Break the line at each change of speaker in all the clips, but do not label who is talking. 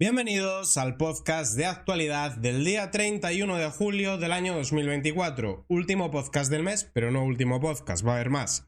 Bienvenidos al podcast de actualidad del día 31 de julio del año 2024. Último podcast del mes, pero no último podcast, va a haber más.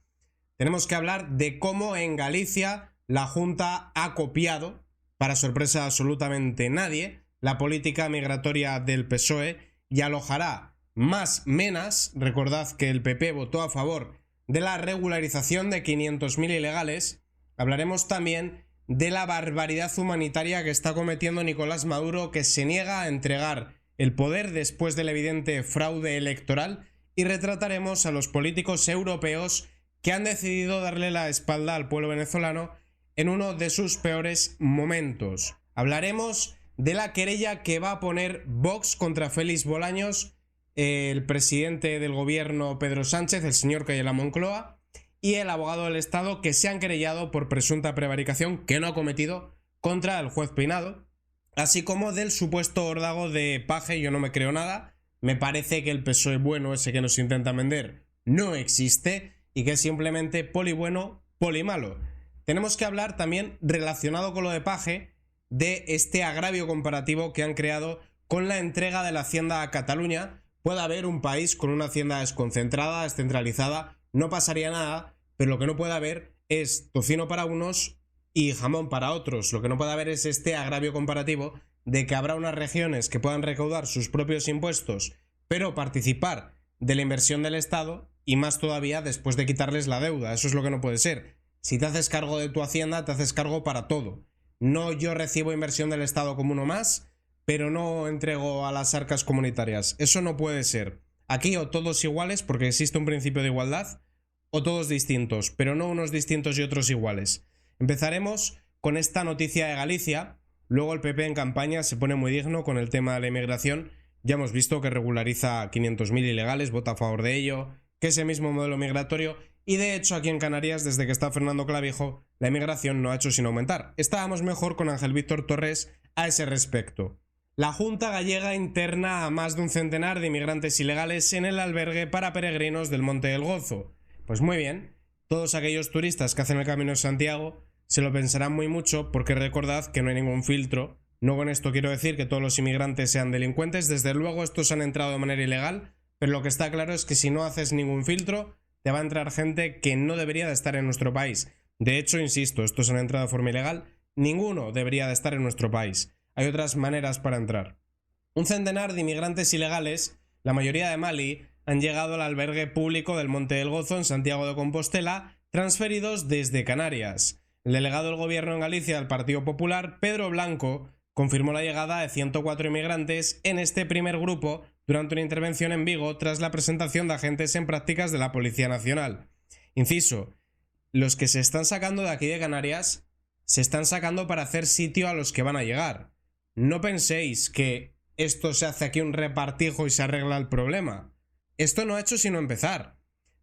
Tenemos que hablar de cómo en Galicia la Junta ha copiado, para sorpresa de absolutamente nadie, la política migratoria del PSOE y alojará más menas. Recordad que el PP votó a favor de la regularización de 500.000 ilegales. Hablaremos también de la barbaridad humanitaria que está cometiendo Nicolás Maduro, que se niega a entregar el poder después del evidente fraude electoral, y retrataremos a los políticos europeos que han decidido darle la espalda al pueblo venezolano en uno de sus peores momentos. Hablaremos de la querella que va a poner Vox contra Félix Bolaños, el presidente del gobierno Pedro Sánchez, el señor que hay en la Moncloa, y el abogado del Estado, que se han querellado por presunta prevaricación que no ha cometido contra el juez Peinado, así como del supuesto órdago de Paje. Yo no me creo nada, me parece que el PSOE bueno ese que nos intenta vender no existe y que es simplemente poli bueno, poli malo. Tenemos que hablar también, relacionado con lo de Paje, de este agravio comparativo que han creado con la entrega de la Hacienda a Cataluña. Puede haber un país con una Hacienda desconcentrada, descentralizada, no pasaría nada, pero lo que no puede haber es tocino para unos y jamón para otros. Lo que no puede haber es este agravio comparativo de que habrá unas regiones que puedan recaudar sus propios impuestos, pero participar de la inversión del Estado, y más todavía después de quitarles la deuda. Eso es lo que no puede ser. Si te haces cargo de tu Hacienda, te haces cargo para todo. No, yo recibo inversión del Estado como uno más, pero no entrego a las arcas comunitarias. Eso no puede ser. Aquí o todos iguales, porque existe un principio de igualdad, o todos distintos, pero no unos distintos y otros iguales. Empezaremos con esta noticia de Galicia. Luego el PP en campaña se pone muy digno con el tema de la inmigración. Ya hemos visto que regulariza 500.000 ilegales, vota a favor de ello, que ese mismo modelo migratorio, y de hecho aquí en Canarias, desde que está Fernando Clavijo, la inmigración no ha hecho sino aumentar. Estábamos mejor con Ángel Víctor Torres a ese respecto. La Junta Gallega interna a más de un centenar de inmigrantes ilegales en el albergue para peregrinos del Monte del Gozo. Pues muy bien, todos aquellos turistas que hacen el Camino de Santiago se lo pensarán muy mucho, porque recordad que no hay ningún filtro. No con esto quiero decir que todos los inmigrantes sean delincuentes, desde luego estos han entrado de manera ilegal, pero lo que está claro es que si no haces ningún filtro, te va a entrar gente que no debería de estar en nuestro país. De hecho, insisto, estos han entrado de forma ilegal, ninguno debería de estar en nuestro país. Hay otras maneras para entrar. Un centenar de inmigrantes ilegales, la mayoría de Mali, han llegado al albergue público del Monte del Gozo en Santiago de Compostela, transferidos desde Canarias. El delegado del gobierno en Galicia del Partido Popular, Pedro Blanco, confirmó la llegada de 104 inmigrantes en este primer grupo durante una intervención en Vigo tras la presentación de agentes en prácticas de la Policía Nacional. Inciso, los que se están sacando de aquí de Canarias se están sacando para hacer sitio a los que van a llegar. No penséis que esto se hace aquí un repartijo y se arregla el problema. Esto no ha hecho sino empezar.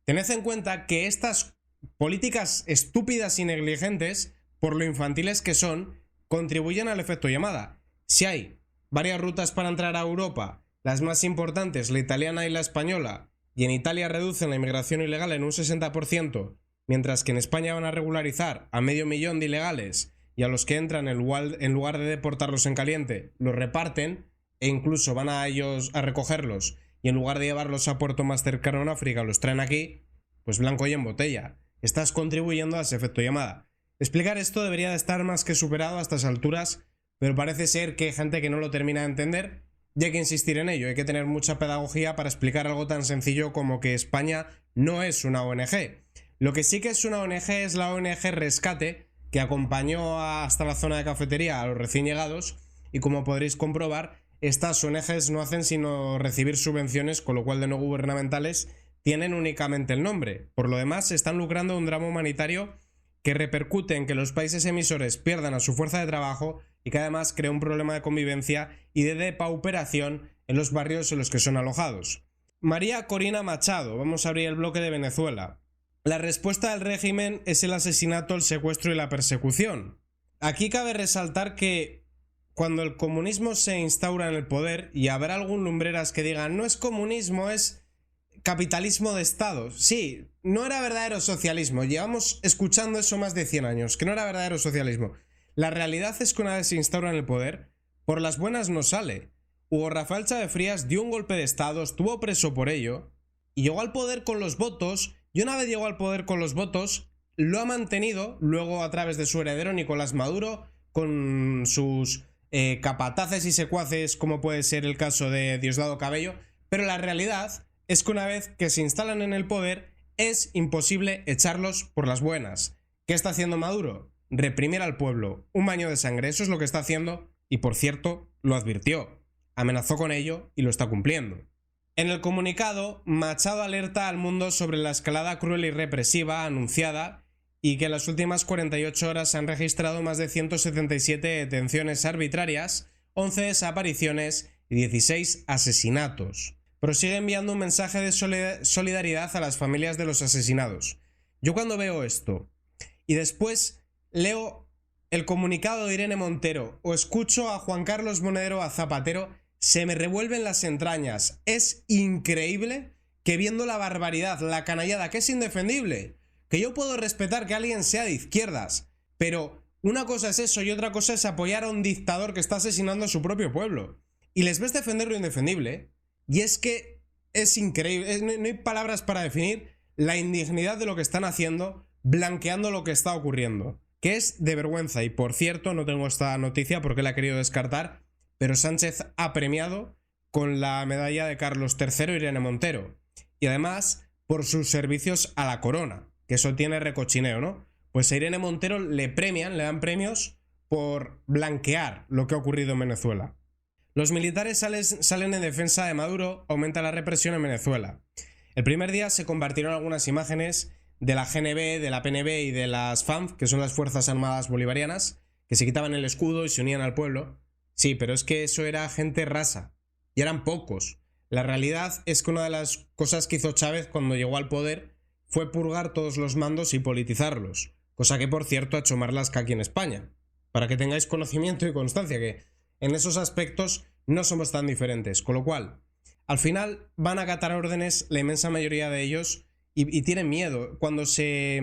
Tened en cuenta que estas políticas estúpidas y negligentes, por lo infantiles que son, contribuyen al efecto llamada. Si hay varias rutas para entrar a Europa, las más importantes, la italiana y la española, y en Italia reducen la inmigración ilegal en un 60%, mientras que en España van a regularizar a 500.000 de ilegales, y a los que entran en lugar de deportarlos en caliente, los reparten, e incluso van a ellos a recogerlos, y en lugar de llevarlos a puerto más cercano en África, los traen aquí, pues blanco y en botella. Estás contribuyendo a ese efecto llamada. Explicar esto debería de estar más que superado a estas alturas, pero parece ser que hay gente que no lo termina de entender, y hay que insistir en ello. Hay que tener mucha pedagogía para explicar algo tan sencillo como que España no es una ONG. Lo que sí que es una ONG es la ONG Rescate, que acompañó hasta la zona de cafetería a los recién llegados, y como podréis comprobar, estas ONGs no hacen sino recibir subvenciones, con lo cual de no gubernamentales tienen únicamente el nombre. Por lo demás, se están lucrando de un drama humanitario que repercute en que los países emisores pierdan a su fuerza de trabajo y que además crea un problema de convivencia y de depauperación en los barrios en los que son alojados. María Corina Machado, vamos a abrir el bloque de Venezuela. La respuesta del régimen es el asesinato, el secuestro y la persecución. Aquí cabe resaltar que cuando el comunismo se instaura en el poder, y habrá algún lumbreras que digan no es comunismo, es capitalismo de Estado. Sí, no era verdadero socialismo. Llevamos escuchando eso más de 100 años, que no era verdadero socialismo. La realidad es que una vez se instaura en el poder, Por las buenas no sale. Hugo Rafael Chávez Frías dio un golpe de estado, estuvo preso por ello y llegó al poder con los votos, y una vez llegó al poder con los votos, lo ha mantenido luego a través de su heredero Nicolás Maduro, con sus capataces y secuaces, como puede ser el caso de Diosdado Cabello, pero la realidad es que una vez que se instalan en el poder es imposible echarlos por las buenas. ¿Qué está haciendo Maduro? Reprimir al pueblo, un baño de sangre, eso es lo que está haciendo, y por cierto, lo advirtió, amenazó con ello y lo está cumpliendo. En el comunicado, Machado alerta al mundo sobre la escalada cruel y represiva anunciada y que en las últimas 48 horas se han registrado más de 177 detenciones arbitrarias, 11 desapariciones y 16 asesinatos. Prosigue enviando un mensaje de solidaridad a las familias de los asesinados. Yo cuando veo esto y después leo el comunicado de Irene Montero o escucho a Juan Carlos Monedero a Zapatero, se me revuelven las entrañas. Es increíble que viendo la barbaridad, la canallada, que es indefendible, que yo puedo respetar que alguien sea de izquierdas, pero una cosa es eso y otra cosa es apoyar a un dictador que está asesinando a su propio pueblo. Y les ves defender lo indefendible, y es que es increíble, no hay palabras para definir la indignidad de lo que están haciendo, blanqueando lo que está ocurriendo, que es de vergüenza. Y por cierto, no tengo esta noticia porque la he querido descartar, pero Sánchez ha premiado con la medalla de Carlos III Irene Montero, y además por sus servicios a la corona, que eso tiene recochineo, ¿no? Pues a Irene Montero le dan premios por blanquear lo que ha ocurrido en Venezuela. Los militares salen en defensa de Maduro, aumenta la represión en Venezuela. El primer día se compartieron algunas imágenes de la GNB, de la PNB y de las FARC, que son las Fuerzas Armadas Bolivarianas, que se quitaban el escudo y se unían al pueblo. Sí, pero es que eso era gente rasa, y eran pocos. La realidad es que una de las cosas que hizo Chávez cuando llegó al poder fue purgar todos los mandos y politizarlos, cosa que por cierto ha hecho Marlaska aquí en España, para que tengáis conocimiento y constancia que en esos aspectos no somos tan diferentes, con lo cual al final van a acatar órdenes la inmensa mayoría de ellos y tienen miedo. Cuando se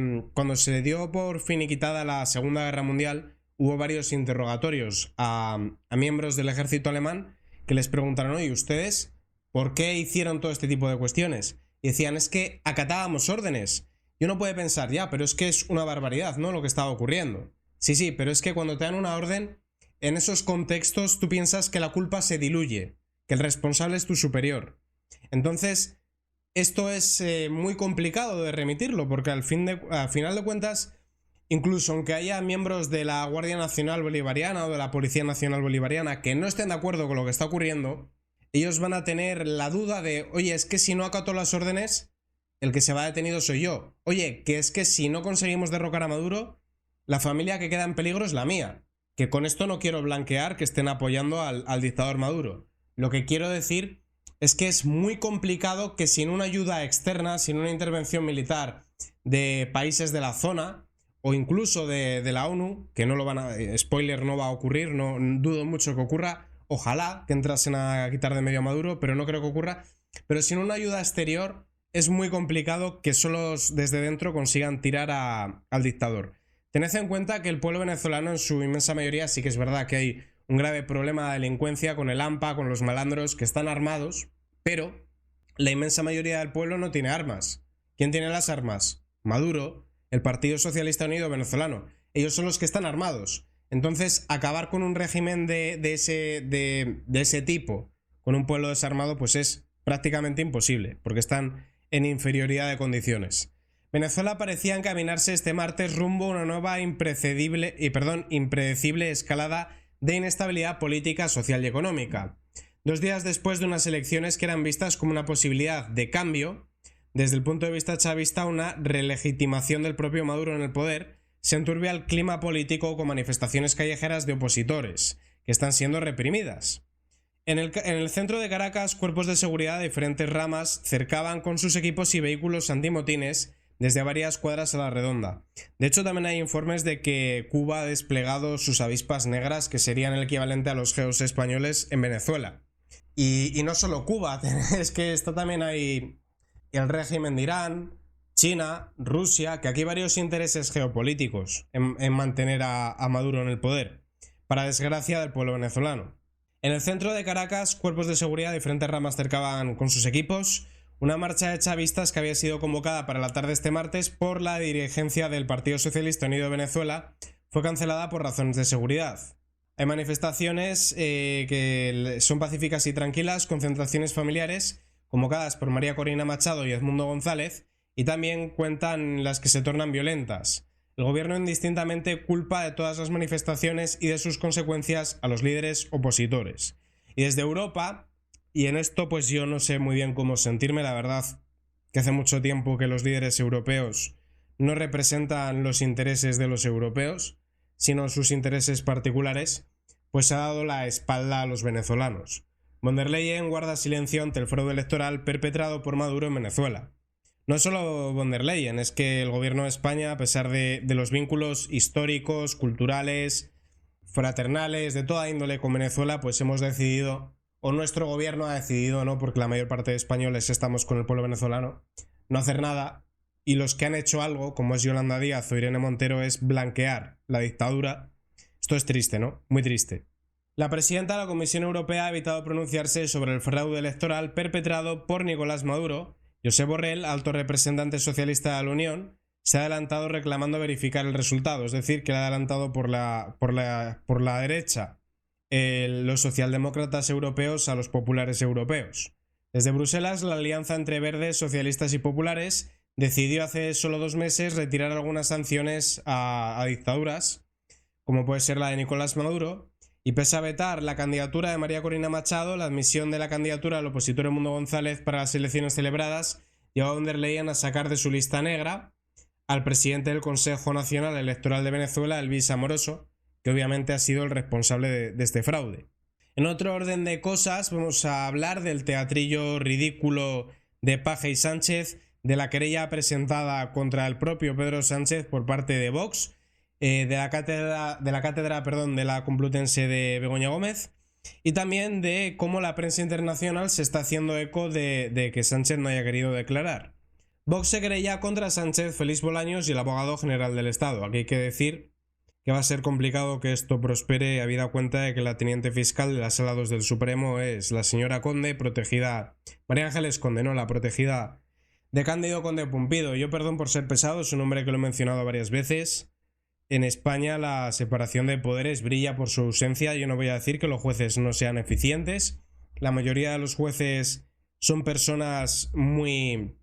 dio por finiquitada la Segunda Guerra Mundial, hubo varios interrogatorios a miembros del ejército alemán que les preguntaron: oye, ¿ustedes por qué hicieron todo este tipo de cuestiones? Y decían: es que acatábamos órdenes. Y uno puede pensar, ya, pero es que es una barbaridad, ¿no?, lo que estaba ocurriendo. Sí, pero es que cuando te dan una orden, en esos contextos tú piensas que la culpa se diluye, que el responsable es tu superior. Entonces, esto es muy complicado de remitirlo, porque al final de cuentas, incluso aunque haya miembros de la Guardia Nacional Bolivariana o de la Policía Nacional Bolivariana que no estén de acuerdo con lo que está ocurriendo, ellos van a tener la duda de: oye, es que si no acato las órdenes, el que se va detenido soy yo. Oye, que es que si no conseguimos derrocar a Maduro, la familia que queda en peligro es la mía. Que con esto no quiero blanquear que estén apoyando al dictador Maduro. Lo que quiero decir es que es muy complicado que sin una ayuda externa, sin una intervención militar de países de la zona o incluso de la ONU, que no lo van a... spoiler, no va a ocurrir, no dudo mucho que ocurra. Ojalá que entrasen a quitar de medio a Maduro, pero no creo que ocurra. Pero sin una ayuda exterior es muy complicado que solos desde dentro consigan tirar al dictador. Tened en cuenta que el pueblo venezolano en su inmensa mayoría, sí que es verdad que hay un grave problema de delincuencia con el AMPA, con los malandros que están armados, pero la inmensa mayoría del pueblo no tiene armas. ¿Quién tiene las armas? Maduro, el Partido Socialista Unido Venezolano. Ellos son los que están armados. Entonces, acabar con un régimen de ese tipo, con un pueblo desarmado, pues es prácticamente imposible, porque están en inferioridad de condiciones. Venezuela parecía encaminarse este martes rumbo a una nueva impredecible escalada de inestabilidad política, social y económica. 2 días después de unas elecciones que eran vistas como una posibilidad de cambio, desde el punto de vista chavista, una relegitimación del propio Maduro en el poder, se enturbia el clima político con manifestaciones callejeras de opositores, que están siendo reprimidas. En el centro de Caracas, cuerpos de seguridad de diferentes ramas cercaban con sus equipos y vehículos antimotines desde varias cuadras a la redonda. De hecho, también hay informes de que Cuba ha desplegado sus avispas negras, que serían el equivalente a los GEOs españoles en Venezuela. Y no solo Cuba, es que está también ahí el régimen de Irán, China, Rusia, que aquí hay varios intereses geopolíticos en mantener a Maduro en el poder, para desgracia del pueblo venezolano. En el centro de Caracas, cuerpos de seguridad de diferentes ramas cercaban con sus equipos una marcha de chavistas que había sido convocada para la tarde de este martes por la dirigencia del Partido Socialista Unido de Venezuela. Fue cancelada por razones de seguridad. Hay manifestaciones que son pacíficas y tranquilas, concentraciones familiares convocadas por María Corina Machado y Edmundo González, y también cuentan las que se tornan violentas. El gobierno indistintamente culpa de todas las manifestaciones y de sus consecuencias a los líderes opositores. Y desde Europa, y en esto pues yo no sé muy bien cómo sentirme, la verdad que hace mucho tiempo que los líderes europeos no representan los intereses de los europeos, sino sus intereses particulares, pues ha dado la espalda a los venezolanos. Von der Leyen guarda silencio ante el fraude electoral perpetrado por Maduro en Venezuela. No solo von der Leyen, es que el gobierno de España, a pesar de los vínculos históricos, culturales, fraternales, de toda índole con Venezuela, pues hemos decidido, o nuestro gobierno ha decidido, ¿no?, porque la mayor parte de españoles estamos con el pueblo venezolano, no hacer nada, y los que han hecho algo, como es Yolanda Díaz o Irene Montero, es blanquear la dictadura. Esto es triste, ¿no? Muy triste. La presidenta de la Comisión Europea ha evitado pronunciarse sobre el fraude electoral perpetrado por Nicolás Maduro. Josep Borrell, alto representante socialista de la Unión, se ha adelantado reclamando verificar el resultado, es decir, que le ha adelantado por la derecha los socialdemócratas europeos a los populares europeos. Desde Bruselas, la alianza entre verdes, socialistas y populares decidió hace solo 2 meses retirar algunas sanciones a dictaduras, como puede ser la de Nicolás Maduro, y pese a vetar la candidatura de María Corina Machado, la admisión de la candidatura del opositor Edmundo González para las elecciones celebradas llevó a von der Leyen a sacar de su lista negra al presidente del Consejo Nacional Electoral de Venezuela, Elvis Amoroso, que obviamente ha sido el responsable de este fraude. En otro orden de cosas, vamos a hablar del teatrillo ridículo de Paje y Sánchez, de la querella presentada contra el propio Pedro Sánchez por parte de Vox, de la cátedra de la Complutense de Begoña Gómez, y también de cómo la prensa internacional se está haciendo eco de que Sánchez no haya querido declarar. Vox se querella contra Sánchez, Félix Bolaños y el abogado general del Estado. Aquí hay que decir que va a ser complicado que esto prospere, habida cuenta de que la teniente fiscal de la Sala 2 del Supremo es la señora Conde, protegida, María Ángeles Conde, no, la protegida de Cándido Conde Pumpido. Yo perdón por ser pesado, es un hombre que lo he mencionado varias veces. En España la separación de poderes brilla por su ausencia. Yo no voy a decir que los jueces no sean eficientes. La mayoría de los jueces son personas muy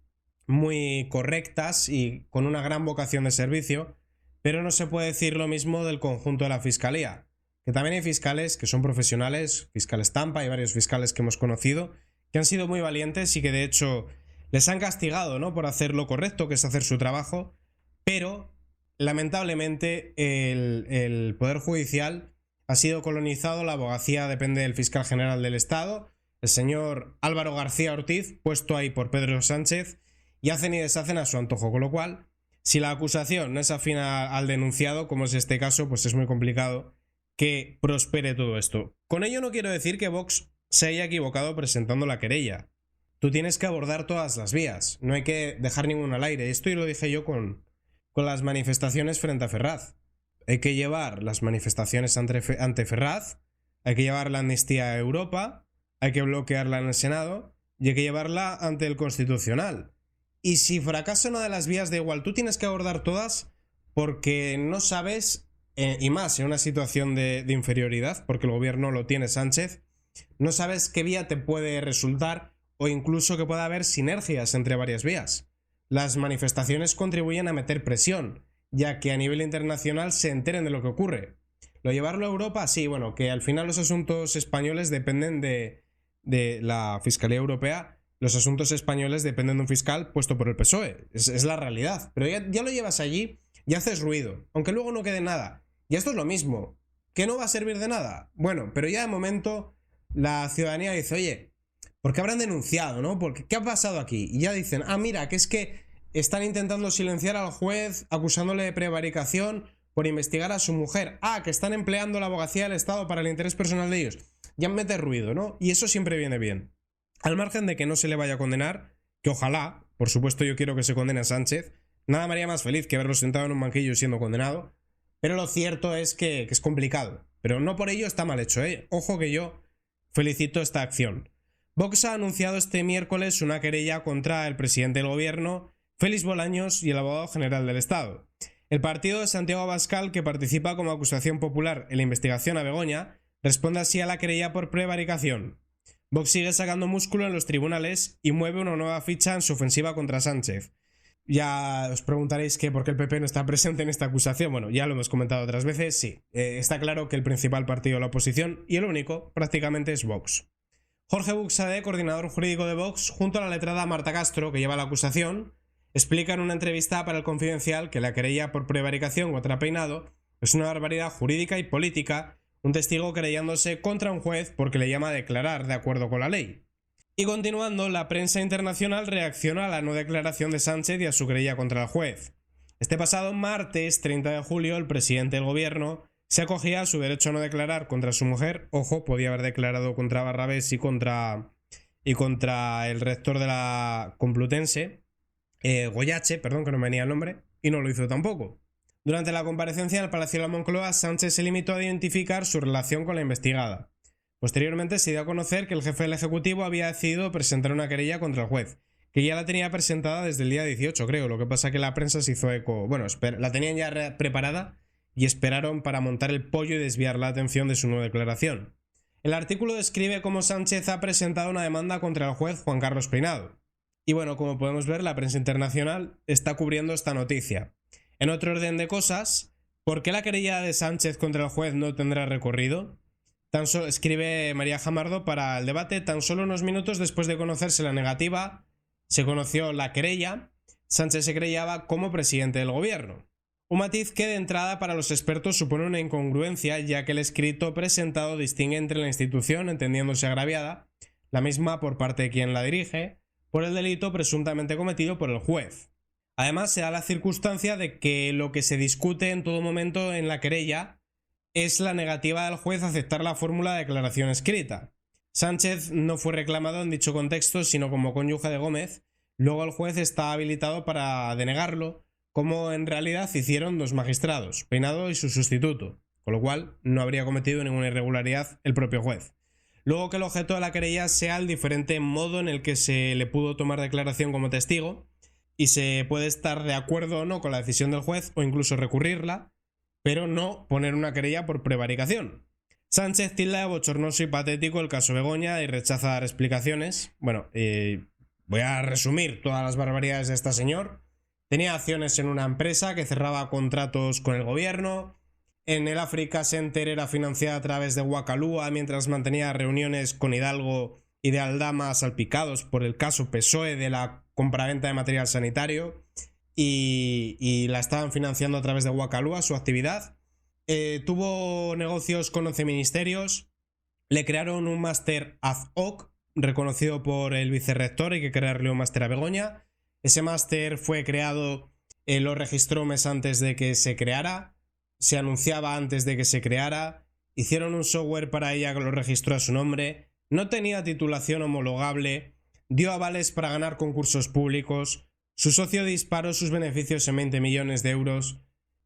correctas y con una gran vocación de servicio, pero no se puede decir lo mismo del conjunto de la Fiscalía, que también hay fiscales que son profesionales, fiscal Estampa y varios fiscales que hemos conocido, que han sido muy valientes y que de hecho les han castigado, ¿no?, por hacer lo correcto, que es hacer su trabajo, pero lamentablemente el Poder Judicial ha sido colonizado, la abogacía depende del fiscal general del Estado, el señor Álvaro García Ortiz, puesto ahí por Pedro Sánchez, y hacen y deshacen a su antojo, con lo cual, si la acusación no es afín al denunciado, como es este caso, pues es muy complicado que prospere todo esto. Con ello no quiero decir que Vox se haya equivocado presentando la querella. Tú tienes que abordar todas las vías, no hay que dejar ninguna al aire. Esto y lo dije yo con las manifestaciones frente a Ferraz. Hay que llevar las manifestaciones ante Ferraz, hay que llevar la amnistía a Europa, hay que bloquearla en el Senado y hay que llevarla ante el Constitucional. Y si fracasa una de las vías, da igual, tú tienes que abordar todas porque no sabes, y más en una situación de inferioridad, porque el gobierno lo tiene Sánchez, no sabes qué vía te puede resultar o incluso que pueda haber sinergias entre varias vías. Las manifestaciones contribuyen a meter presión, ya que a nivel internacional se enteren de lo que ocurre. ¿Lo llevarlo a Europa? Sí, bueno, que al final los asuntos españoles dependen de la Fiscalía Europea. Los asuntos españoles dependen de un fiscal puesto por el PSOE. Es la realidad. Pero ya lo llevas allí y haces ruido, aunque luego no quede nada. Y esto es lo mismo. ¿Que no va a servir de nada? Bueno, pero ya de momento la ciudadanía dice, oye, ¿por qué habrán denunciado, no? ¿Qué ha pasado aquí? Y ya dicen, mira, que es que están intentando silenciar al juez acusándole de prevaricación por investigar a su mujer. Que están empleando la abogacía del Estado para el interés personal de ellos. Ya mete ruido, ¿no? Y eso siempre viene bien. Al margen de que no se le vaya a condenar, que ojalá, por supuesto yo quiero que se condene a Sánchez, nada me haría más feliz que verlo sentado en un banquillo siendo condenado, pero lo cierto es que es complicado. Pero no por ello está mal hecho, ¿eh? Ojo que yo Felicito esta acción. Vox ha anunciado este miércoles una querella contra el presidente del gobierno, Félix Bolaños, y el abogado general del Estado. El partido de Santiago Abascal, que participa como acusación popular en la investigación a Begoña, responde así a la querella por prevaricación. Vox sigue sacando músculo en los tribunales y mueve una nueva ficha en su ofensiva contra Sánchez. Ya os preguntaréis que por qué el PP no está presente en esta acusación. Bueno, ya lo hemos comentado otras veces, sí. Está claro que el principal partido de la oposición, y el único, prácticamente es Vox. Jorge Buxade, coordinador jurídico de Vox, junto a la letrada Marta Castro, que lleva la acusación, explica en una entrevista para El Confidencial que la querella por prevaricación contra Peinado es una barbaridad jurídica y política, un testigo querellándose contra un juez porque le llama a declarar de acuerdo con la ley. Y continuando, la prensa internacional reacciona a la no declaración de Sánchez y a su querella contra el juez. Este pasado martes 30 de julio, el presidente del gobierno se acogía a su derecho a no declarar contra su mujer. Ojo, podía haber declarado contra Barrabés y contra el rector de la Complutense, Goyache, perdón, que no me venía el nombre, y no lo hizo tampoco. Durante la comparecencia en el Palacio de la Moncloa, Sánchez se limitó a identificar su relación con la investigada. Posteriormente se dio a conocer que el jefe del Ejecutivo había decidido presentar una querella contra el juez, que ya la tenía presentada desde el día 18, creo. Lo que pasa que la prensa se hizo eco. Bueno, la tenían ya preparada y esperaron para montar el pollo y desviar la atención de su nueva declaración. El artículo describe cómo Sánchez ha presentado una demanda contra el juez Juan Carlos Peinado. Y bueno, como podemos ver, la prensa internacional está cubriendo esta noticia. En otro orden de cosas, ¿por qué la querella de Sánchez contra el juez no tendrá recorrido? Escribe María Jamardo para El Debate: tan solo unos minutos después de conocerse la negativa, se conoció la querella, Sánchez se querellaba como presidente del gobierno. Un matiz que de entrada para los expertos supone una incongruencia, ya que el escrito presentado distingue entre la institución, entendiéndose agraviada, la misma por parte de quien la dirige, por el delito presuntamente cometido por el juez. Además, se da la circunstancia de que lo que se discute en todo momento en la querella es la negativa del juez a aceptar la fórmula de declaración escrita. Sánchez no fue reclamado en dicho contexto, sino como cónyuge de Gómez. Luego el juez está habilitado para denegarlo, como en realidad hicieron dos magistrados, Peinado y su sustituto, con lo cual no habría cometido ninguna irregularidad el propio juez. Luego que el objeto de la querella sea el diferente modo en el que se le pudo tomar declaración como testigo, y se puede estar de acuerdo o no con la decisión del juez o incluso recurrirla, pero no poner una querella por prevaricación. Sánchez tilda de bochornoso y patético el caso Begoña y rechaza dar explicaciones. Bueno, voy a resumir todas las barbaridades de este señor. Tenía acciones en una empresa que cerraba contratos con el gobierno. En el Africa Center era financiada a través de Wakalua mientras mantenía reuniones con Hidalgo y de Aldama salpicados por el caso PSOE de la compraventa de material sanitario, y la estaban financiando a través de Wakalua su actividad. Tuvo negocios con 11 ministerios, le crearon un máster ad hoc reconocido por el vicerrector, hay que crearle un máster a Begoña. Ese máster fue creado, lo registró mes antes de que se creara, se anunciaba antes de que se creara, hicieron un software para ella que lo registró a su nombre, no tenía titulación homologable, dio avales para ganar concursos públicos, su socio disparó sus beneficios en 20 millones de euros,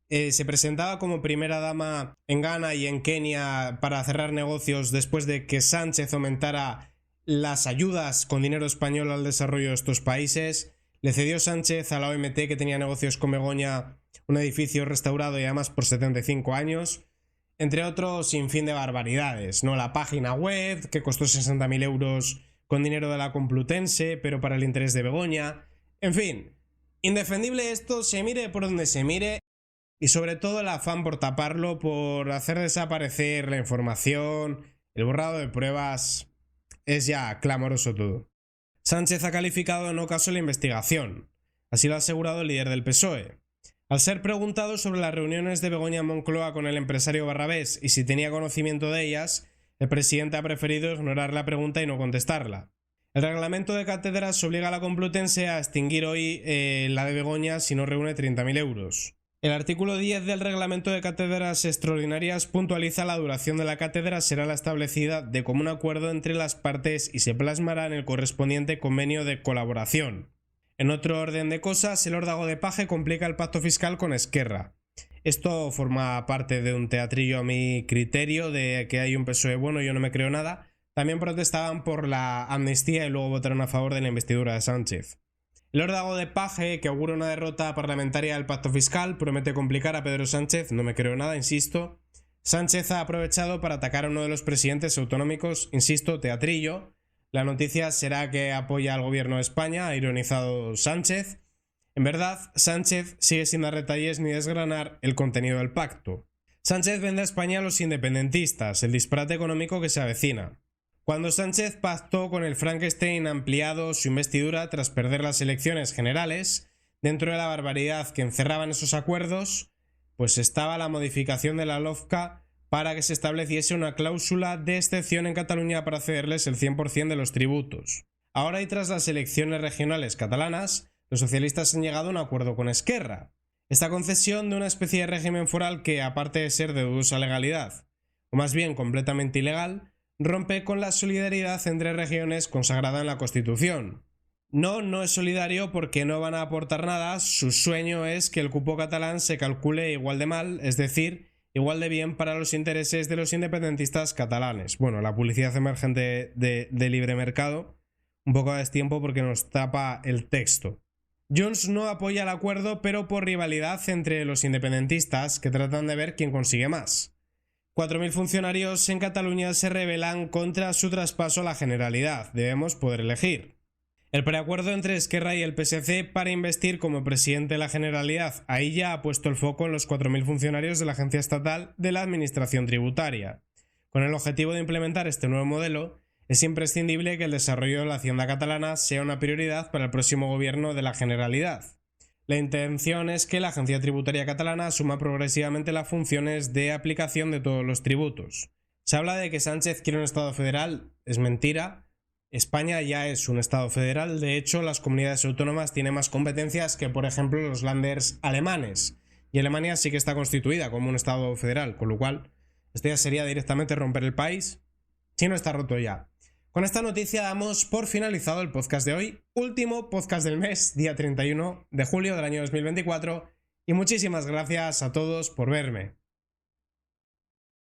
se presentaba como primera dama en Ghana y en Kenia para cerrar negocios después de que Sánchez aumentara las ayudas con dinero español al desarrollo de estos países. Le cedió Sánchez a la OMT, que tenía negocios con Begoña, un edificio restaurado y además por 75 años. Entre otros, sin fin de barbaridades, ¿no? La página web, que costó 60.000 euros con dinero de la Complutense, pero para el interés de Begoña. En fin, indefendible esto, se mire por donde se mire, y sobre todo el afán por taparlo, por hacer desaparecer la información, el borrado de pruebas. Es ya clamoroso todo. Sánchez ha calificado de no caso la investigación. Así lo ha asegurado el líder del PSOE. Al ser preguntado sobre las reuniones de Begoña en Moncloa con el empresario Barrabés y si tenía conocimiento de ellas, el presidente ha preferido ignorar la pregunta y no contestarla. El reglamento de cátedras obliga a la Complutense a extinguir hoy la de Begoña si no reúne 30.000 euros. El artículo 10 del reglamento de cátedras extraordinarias puntualiza la duración de la cátedra será la establecida de común acuerdo entre las partes y se plasmará en el correspondiente convenio de colaboración. En otro orden de cosas, el órdago de Paje complica el pacto fiscal con Esquerra. Esto forma parte de un teatrillo a mi criterio de que hay un PSOE bueno, yo no me creo nada, también protestaban por la amnistía y luego votaron a favor de la investidura de Sánchez. El órdago de paje, que augura una derrota parlamentaria del pacto fiscal, promete complicar a Pedro Sánchez, no me creo nada, insisto. Sánchez ha aprovechado para atacar a uno de los presidentes autonómicos, insisto, teatrillo. La noticia será que apoya al gobierno de España, ha ironizado Sánchez. En verdad, Sánchez sigue sin dar detalles ni desgranar el contenido del pacto. Sánchez vende a España a los independentistas, el disparate económico que se avecina. Cuando Sánchez pactó con el Frankenstein ampliado su investidura tras perder las elecciones generales, dentro de la barbaridad que encerraban esos acuerdos, pues estaba la modificación de la LOFCA para que se estableciese una cláusula de excepción en Cataluña para cederles el 100% de los tributos. Ahora y tras las elecciones regionales catalanas, los socialistas han llegado a un acuerdo con Esquerra. Esta concesión de una especie de régimen foral que, aparte de ser de dudosa legalidad, o más bien completamente ilegal, rompe con la solidaridad entre regiones consagrada en la Constitución. No es solidario porque no van a aportar nada, su sueño es que el cupo catalán se calcule igual de mal, es decir, igual de bien para los intereses de los independentistas catalanes. Bueno, la publicidad emergente de libre mercado, un poco a destiempo porque nos tapa el texto. Junts no apoya el acuerdo, pero por rivalidad entre los independentistas que tratan de ver quién consigue más. 4.000 funcionarios en Cataluña se rebelan contra su traspaso a la Generalidad. Debemos poder elegir. El preacuerdo entre Esquerra y el PSC para investir como presidente de la Generalidad. Ahí ya ha puesto el foco en los 4.000 funcionarios de la Agencia Estatal de la Administración Tributaria. Con el objetivo de implementar este nuevo modelo, es imprescindible que el desarrollo de la Hacienda catalana sea una prioridad para el próximo gobierno de la Generalidad. La intención es que la Agencia Tributaria Catalana asuma progresivamente las funciones de aplicación de todos los tributos. Se habla de que Sánchez quiere un Estado federal, es mentira. España ya es un Estado federal, de hecho las comunidades autónomas tienen más competencias que por ejemplo los Länders alemanes, y Alemania sí que está constituida como un Estado federal, con lo cual esto ya sería directamente romper el país, si no está roto ya. Con esta noticia damos por finalizado el podcast de hoy, último podcast del mes, día 31 de julio del año 2024, y muchísimas gracias a todos por verme.